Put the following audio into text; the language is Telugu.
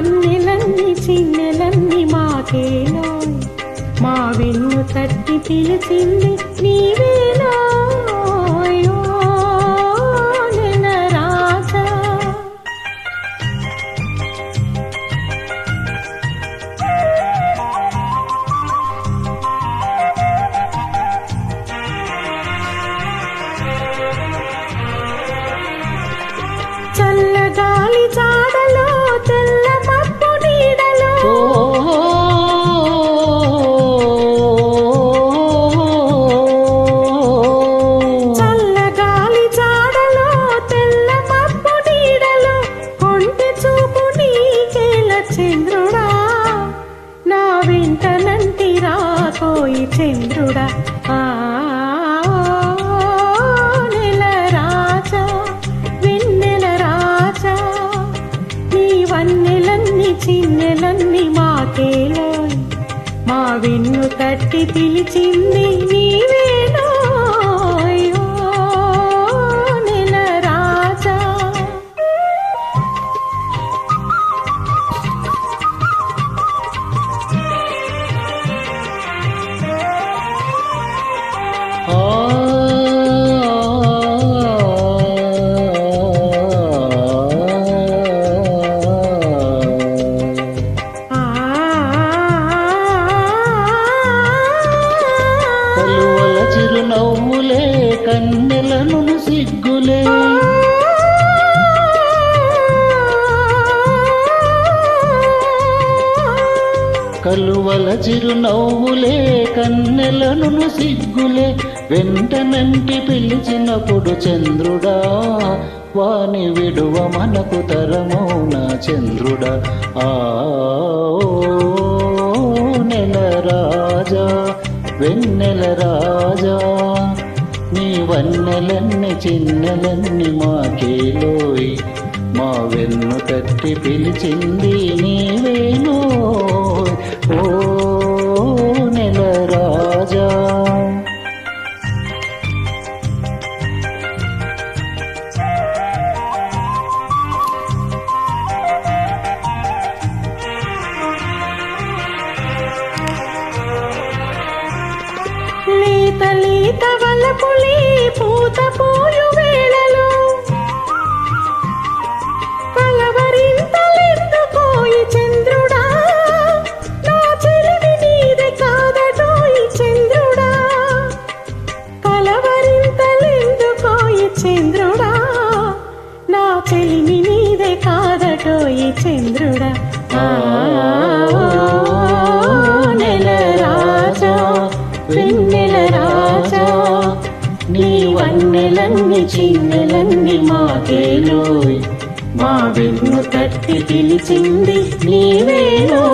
వన్నెలన్నీ చిన్నెలన్నీ మాకేనా, మా వెన్ను తట్టి పిలిచింది నీవేనా నెల రాజా. చల్లగాలి జాడలో తెల్ల మబ్బు నీడలో, చల్లగాలి జాడలో తెల్ల మబ్బు నీడలో కొంటె చూపు నీకేల చంద్రుడా, నా వెంట నంటి రాకోయి చంద్రుడా. చిన్నెలన్నీ మాకేలో, మా వెన్ను తట్టి పిలిచింది నీవేనో నెల రాజా. చిరునవ్వులే కన్నెలను సిగ్గులే, కలువల చిరునవ్వులే కన్నెలను సిగ్గులే, వెంటనంటి పిలిచినప్పుడు చంద్రుడా, వాని విడువ మనకు తరమౌనా చంద్రుడా. నెల రాజా వెన్నెల రాజా, నీ వన్నెలన్నీ చిన్నెలన్నీ మాకేలోయ్, మా వెన్ను తట్టి పిలిచింది నీవేనో ఓ నెల రాజా. లేత లేత వలపులే పూత పూయు వేళలో, కలవరింతలెందుకోయి చంద్రుడా, నా చెలిమి నీదే కాదటోయి చంద్రుడా, కలవరింతలెందుకోయి చంద్రుడా, నా చెలిమి నీదే కాదటోయి చంద్రుడా. వెన్నెల రాజా, నీ వన్నెలన్నీ చిన్నెలన్నీ మాకేలోయ్, మా వెన్ను తట్టి పిలిచింది నీవేనో.